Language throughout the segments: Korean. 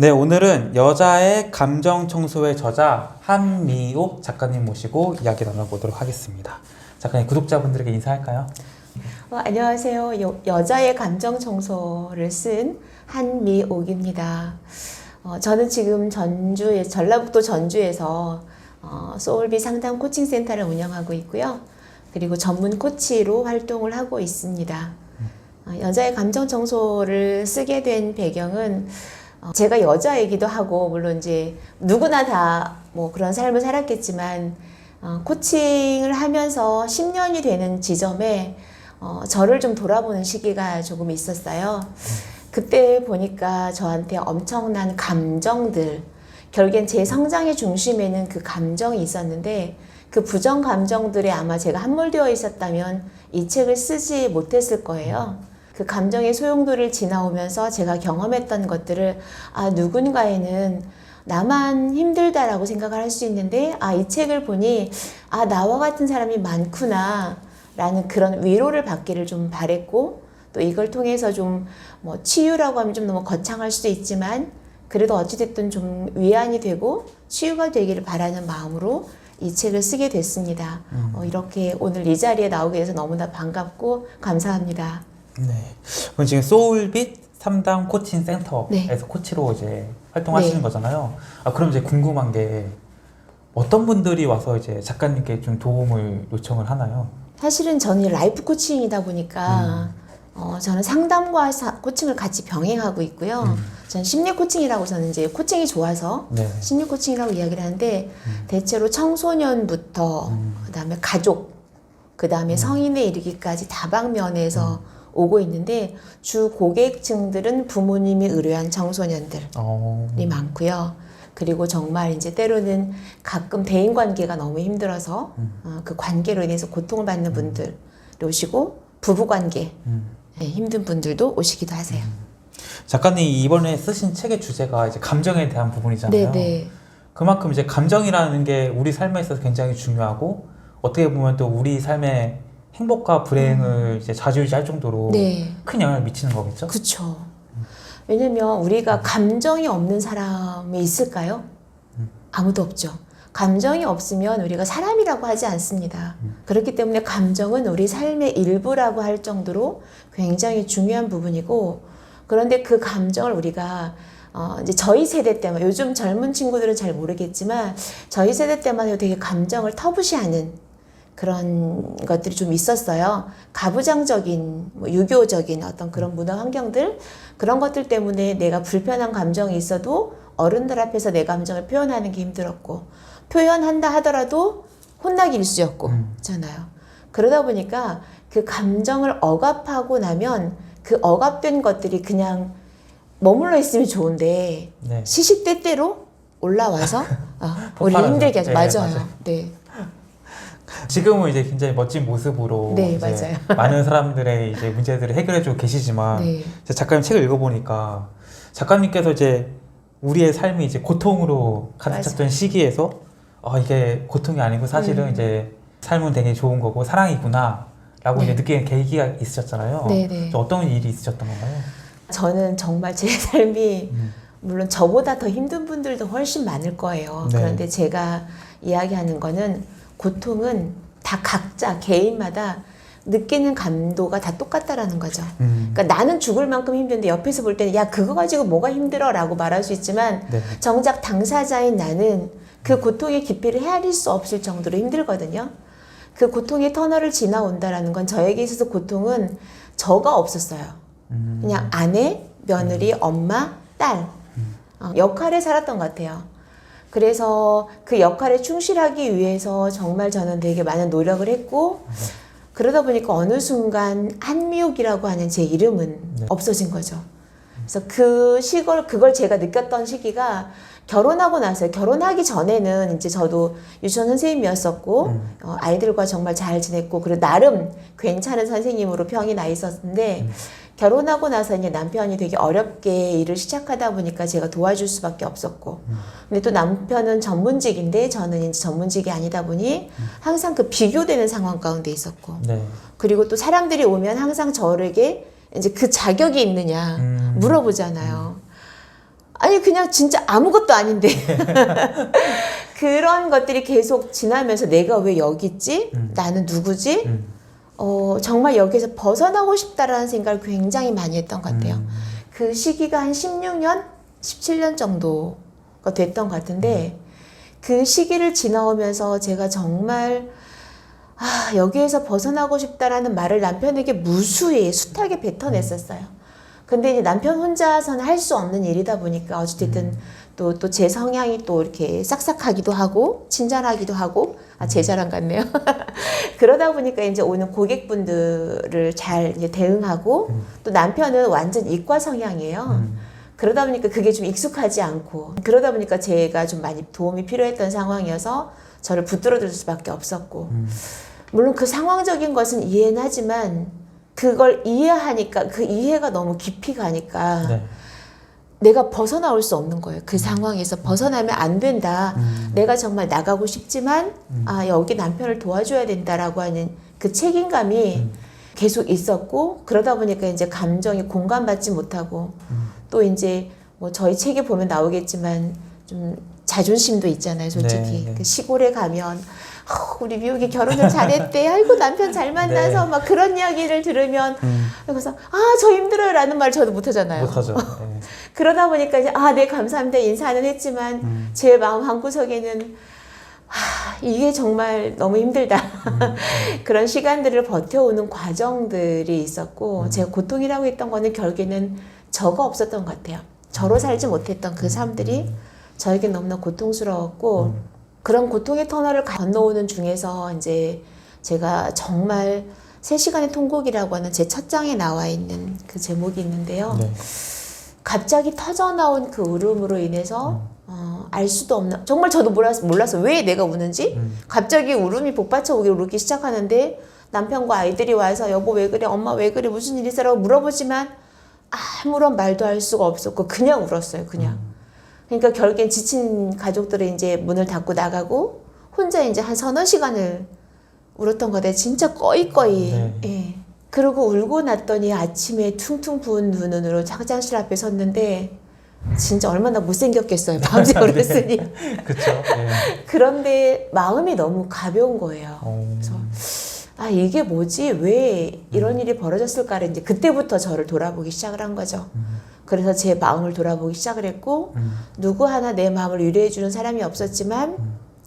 네, 오늘은 여자의 감정 청소의 저자 한미옥 작가님 모시고 이야기 나눠보도록 하겠습니다. 작가님, 구독자분들에게 인사할까요? 안녕하세요. 여자의 감정 청소를 쓴 한미옥입니다. 저는 지금 전라북도 전주에서 소울비 상담 코칭 센터를 운영하고 있고요. 그리고 전문 코치로 활동을 하고 있습니다. 여자의 감정 청소를 쓰게 된 배경은 제가 여자이기도 하고, 물론 이제 누구나 다 뭐 그런 삶을 살았겠지만, 코칭을 하면서 10년이 되는 지점에 저를 좀 돌아보는 시기가 조금 있었어요. 그때 보니까 저한테 엄청난 감정들, 결국엔 제 성장의 중심에는 그 감정이 있었는데, 그 부정 감정들에 아마 제가 함몰되어 있었다면 이 책을 쓰지 못했을 거예요. 그 감정의 소용돌이를 지나오면서 제가 경험했던 것들을 누군가에는 나만 힘들다라고 생각을 할 수 있는데 이 책을 보니 나와 같은 사람이 많구나 라는 그런 위로를 받기를 좀 바랬고, 또 이걸 통해서 좀 뭐 치유라고 하면 좀 너무 거창할 수도 있지만 그래도 어찌됐든 좀 위안이 되고 치유가 되기를 바라는 마음으로 이 책을 쓰게 됐습니다. 이렇게 오늘 이 자리에 나오게 돼서 너무나 반갑고 감사합니다. 네. 그럼 지금 소울빛 3단 코칭 센터에서 코치로 이제 활동하시는 거잖아요. 그럼 이제 궁금한 게 어떤 분들이 와서 이제 작가님께 좀 도움을 요청을 하나요? 사실은 저는 라이프 코칭이다 보니까 저는 상담과 코칭을 같이 병행하고 있고요. 저는 심리 코칭이라고 저는 이제 코칭이 좋아서 심리 코칭이라고 이야기를 하는데 대체로 청소년부터 그다음에 가족, 그다음에 성인에 이르기까지 다방면에서 오고 있는데 주 고객층들은 부모님이 의뢰한 청소년들이 많고요. 그리고 정말 이제 때로는 가끔 대인 관계가 너무 힘들어서 그 관계로 인해서 고통을 받는 분들 오시고, 부부 관계 힘든 분들도 오시기도 하세요. 작가님 이번에 쓰신 책의 주제가 이제 감정에 대한 부분이잖아요. 네네. 그만큼 이제 감정이라는 게 우리 삶에 있어서 굉장히 중요하고, 어떻게 보면 또 우리 삶의 행복과 불행을 이제 좌지우지할 정도로 큰 영향을 미치는 거겠죠? 그렇죠. 왜냐면 우리가 감정이 없는 사람이 있을까요? 아무도 없죠. 감정이 없으면 우리가 사람이라고 하지 않습니다. 그렇기 때문에 감정은 우리 삶의 일부라고 할 정도로 굉장히 중요한 부분이고, 그런데 그 감정을 우리가 이제 저희 세대 때만, 요즘 젊은 친구들은 잘 모르겠지만 저희 세대 때만 해도 되게 감정을 터부시하는 그런 것들이 좀 있었어요. 가부장적인, 유교적인 어떤 그런 문화 환경들, 그런 것들 때문에 내가 불편한 감정이 있어도 어른들 앞에서 내 감정을 표현하는 게 힘들었고, 표현한다 하더라도 혼나기 일쑤였고, 잖아요. 그러다 보니까 그 감정을 억압하고 나면 그 억압된 것들이 그냥 머물러 있으면 좋은데 시시때때로 올라와서 우리를 힘들게 하죠. 맞아요. 네. 지금은 이제 굉장히 멋진 모습으로 맞아요. 많은 사람들의 이제 문제들을 해결해주고 계시지만 작가님 책을 읽어보니까 작가님께서 이제 우리의 삶이 이제 고통으로 가득 찼던 시기에서 이게 고통이 아니고 사실은 이제 삶은 되게 좋은 거고 사랑이구나 라고 이제 느끼는 계기가 있으셨잖아요. 어떤 일이 있으셨던 건가요? 저는 정말 제 삶이 물론 저보다 더 힘든 분들도 훨씬 많을 거예요. 그런데 제가 이야기하는 거는 고통은 다 각자 개인마다 느끼는 감도가 다 똑같다라는 거죠. 그러니까 나는 죽을 만큼 힘든데 옆에서 볼 때는 야 그거 가지고 뭐가 힘들어 라고 말할 수 있지만 정작 당사자인 나는 그 고통의 깊이를 헤아릴 수 없을 정도로 힘들거든요. 그 고통의 터널을 지나온다라는 건 저에게 있어서 고통은 저가 없었어요. 그냥 아내, 며느리, 엄마, 딸 역할에 살았던 것 같아요. 그래서 그 역할에 충실하기 위해서 정말 저는 되게 많은 노력을 했고, 그러다 보니까 어느 순간 한미옥이라고 하는 제 이름은 없어진 거죠. 그래서 그걸 제가 느꼈던 시기가 결혼하고 나서요. 결혼하기 전에는 이제 저도 유치원 선생님이었었고, 아이들과 정말 잘 지냈고, 그리고 나름 괜찮은 선생님으로 평이 나 있었는데, 결혼하고 나서 이제 남편이 되게 어렵게 일을 시작하다 보니까 제가 도와줄 수밖에 없었고, 근데 또 남편은 전문직인데 저는 이제 전문직이 아니다 보니 항상 그 비교되는 상황 가운데 있었고, 그리고 또 사람들이 오면 항상 저에게 이제 그 자격이 있느냐 물어보잖아요. 아니 그냥 진짜 아무것도 아닌데 그런 것들이 계속 지나면서 내가 왜 여기 있지? 나는 누구지? 정말 여기서 벗어나고 싶다라는 생각을 굉장히 많이 했던 것 같아요. 그 시기가 한 16년, 17년 정도가 됐던 것 같은데 그 시기를 지나오면서 제가 정말 여기에서 벗어나고 싶다라는 말을 남편에게 무수히 숱하게 뱉어냈었어요. 근데 이제 남편 혼자서는 할 수 없는 일이다 보니까 어찌됐든 또 제 성향이 또 이렇게 싹싹하기도 하고 친절하기도 하고 제 자랑 같네요. 그러다 보니까 이제 오는 고객분들을 잘 이제 대응하고 또 남편은 완전 이과 성향이에요. 그러다 보니까 그게 좀 익숙하지 않고 그러다 보니까 제가 좀 많이 도움이 필요했던 상황이어서 저를 붙들어줄 수밖에 없었고 물론 그 상황적인 것은 이해는 하지만 그걸 이해하니까 그 이해가 너무 깊이 가니까 네. 내가 벗어나올 수 없는 거예요. 그 상황에서 벗어나면 안 된다. 내가 정말 나가고 싶지만 여기 남편을 도와줘야 된다라고 하는 그 책임감이 계속 있었고 그러다 보니까 이제 감정이 공감받지 못하고 또 이제 뭐 저희 책에 보면 나오겠지만 좀 자존심도 있잖아요. 솔직히 네. 그 시골에 가면 우리 미국이 결혼을 잘했대. 아이고 남편 잘 만나서 네. 막 그런 이야기를 들으면 그래서 저 힘들어요 라는 말 저도 못하잖아요. 못하죠. 네. 그러다 보니까 이제 네 감사합니다 인사는 했지만 제 마음 한구석에는 이게 정말 너무 힘들다. 그런 시간들을 버텨오는 과정들이 있었고 제가 고통이라고 했던 거는 결국에는 저가 없었던 것 같아요. 저로 살지 못했던 그 삶들이 저에게 너무나 고통스러웠고 그런 고통의 터널을 건너오는 중에서 이제 제가 정말 3시간의 통곡이라고 하는 제 첫 장에 나와 있는 그 제목이 있는데요. 네. 갑자기 터져나온 그 울음으로 인해서 알 수도 없는 정말 저도 몰라서 왜 내가 우는지 갑자기 울음이 복받쳐 오기 시작하는데 남편과 아이들이 와서 여보 왜 그래 엄마 왜 그래 무슨 일 있어라고 물어보지만 아무런 말도 할 수가 없었고 그냥 울었어요. 그냥. 그러니까 결국엔 지친 가족들은 이제 문을 닫고 나가고 혼자 이제 한 서너 시간을 울었던 것 같아요. 진짜 꺼이꺼이. 네. 예. 그러고 울고 났더니 아침에 퉁퉁 부은 눈으로 화장실 앞에 섰는데 진짜 얼마나 못생겼겠어요. 밤새 울었으니. 그렇죠. 네. 그런데 마음이 너무 가벼운 거예요. 그래서 이게 뭐지? 왜 이런 일이 벌어졌을까를 이제 그때부터 저를 돌아보기 시작을 한 거죠. 그래서 제 마음을 돌아보기 시작을 했고 누구 하나 내 마음을 위로해 주는 사람이 없었지만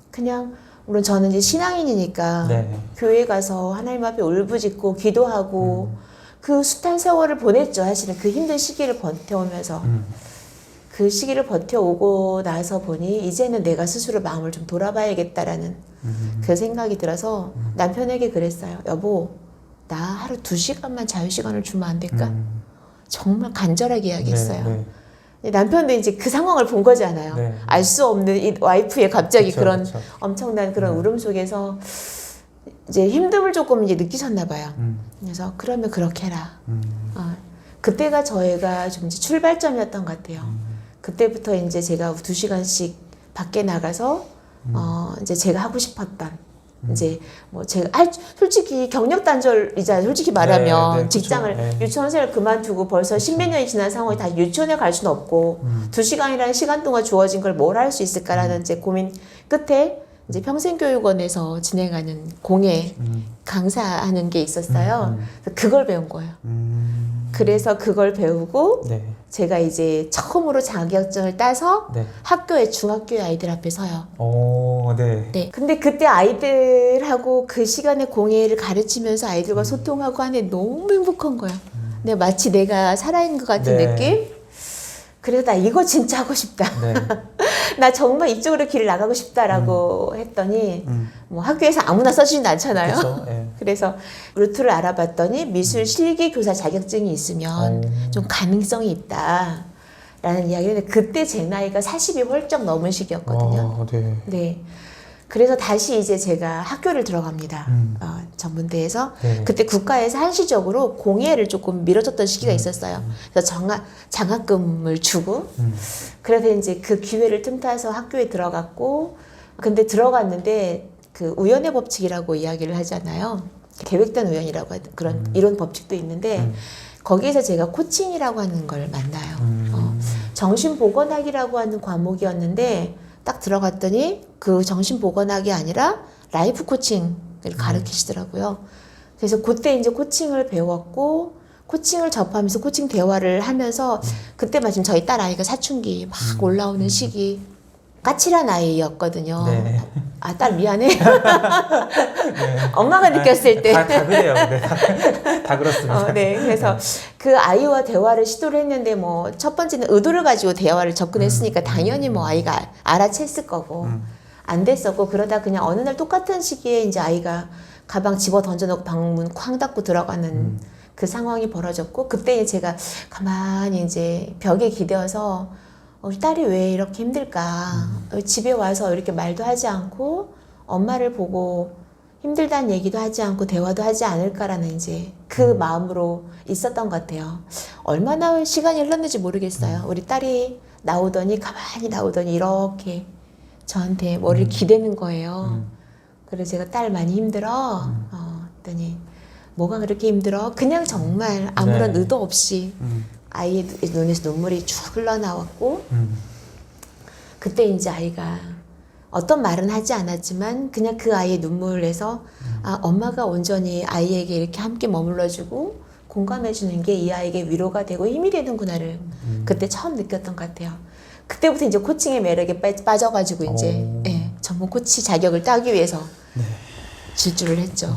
그냥 물론 저는 이제 신앙인이니까 네. 교회 가서 하나님 앞에 울부짖고 기도하고 그 숱한 세월을 보냈죠. 사실은 그 힘든 시기를 버텨오면서 그 시기를 버텨오고 나서 보니 이제는 내가 스스로 마음을 좀 돌아봐야겠다라는 그 생각이 들어서 남편에게 그랬어요. 여보 나 하루 2시간만 자유시간을 주면 안 될까? 정말 간절하게 이야기했어요. 네. 남편도 이제 그 상황을 본 거잖아요. 네. 알 수 없는 이 와이프의 갑자기 그쵸, 그런 그쵸. 엄청난 그런 울음 속에서 이제 힘듦을 조금 이제 느끼셨나 봐요. 그래서 그러면 그렇게 해라. 그때가 저희가 좀 이제 출발점이었던 것 같아요. 그때부터 이제 제가 2시간씩 밖에 나가서 이제 제가 하고 싶었던 이제 뭐 제가 솔직히 경력 단절이잖아요. 솔직히 말하면 네, 네, 직장을 그쵸. 네. 유치원생을 그만두고 벌써 십몇 년이 지난 상황에 다시 유치원에 갈 수는 없고 2시간이라는 시간 동안 주어진 걸 뭘 할 수 있을까라는 이제 고민 끝에 이제 평생교육원에서 진행하는 공예 강사하는 게 있었어요. 그래서 그걸 배운 거예요. 그래서 그걸 배우고 네. 제가 이제 처음으로 자격증을 따서 네. 학교에 중학교의 아이들 앞에 서요. 오, 네. 네. 근데 그때 아이들하고 그 시간에 공예를 가르치면서 아이들과 소통하고 하는데 너무 행복한 거야. 근데 마치 내가 살아있는 것 같은 네. 느낌? 그래서 나 이거 진짜 하고 싶다. 네. 나 정말 이쪽으로 길을 나가고 싶다라고 했더니 뭐 학교에서 아무나 써주진 않잖아요. 그쵸. 네. 그래서 루트를 알아봤더니 미술 실기 교사 자격증이 있으면 좀 가능성이 있다. 라는 이야기를 했는데 그때 제 나이가 40이 훌쩍 넘은 시기였거든요. 와, 네. 네. 그래서 다시 이제 제가 학교를 들어갑니다. 전문대에서. 네. 그때 국가에서 한시적으로 공예를 조금 밀어줬던 시기가 있었어요. 그래서 장학금을 주고. 그래서 이제 그 기회를 틈타서 학교에 들어갔고, 근데 들어갔는데 그 우연의 법칙이라고 이야기를 하잖아요. 계획된 우연이라고 하는 그런 이론 법칙도 있는데, 거기에서 제가 코칭이라고 하는 걸 만나요. 정신보건학이라고 하는 과목이었는데 딱 들어갔더니 그 정신보건학이 아니라 라이프 코칭을 가르치시더라고요. 그래서 그때 이제 코칭을 배웠고 코칭을 접하면서 코칭 대화를 하면서 그때 마침 저희 딸 아이가 사춘기 막 올라오는 시기 까칠한 아이였거든요. 네. 아, 딸 미안해. 네. 엄마가 느꼈을 때. 다 그래요. 네, 다 그렇습니다. 네, 그래서 그 아이와 대화를 시도를 했는데 뭐 첫 번째는 의도를 가지고 대화를 접근했으니까 당연히 뭐 아이가 알아챘을 거고 안 됐었고 그러다 그냥 어느 날 똑같은 시기에 이제 아이가 가방 집어 던져놓고 방문 쾅 닫고 들어가는 그 상황이 벌어졌고 그때 제가 가만히 이제 벽에 기대어서 우리 딸이 왜 이렇게 힘들까? 집에 와서 이렇게 말도 하지 않고 엄마를 보고 힘들다는 얘기도 하지 않고 대화도 하지 않을까라는 이제 그 마음으로 있었던 것 같아요. 얼마나 시간이 흘렀는지 모르겠어요. 우리 딸이 가만히 나오더니 이렇게 저한테 머리를 기대는 거예요. 그래서 제가 딸 많이 힘들어? 했더니 뭐가 그렇게 힘들어? 그냥 정말 아무런 네. 의도 없이 아이의 눈에서 눈물이 쭉 흘러나왔고 그때 이제 아이가 어떤 말은 하지 않았지만 그냥 그 아이의 눈물에서 아, 엄마가 온전히 아이에게 이렇게 함께 머물러주고 공감해주는 게 이 아이에게 위로가 되고 힘이 되는구나를 그때 처음 느꼈던 것 같아요. 그때부터 이제 코칭의 매력에 빠져가지고 이제 예, 전문 코치 자격을 따기 위해서 질주를 했죠.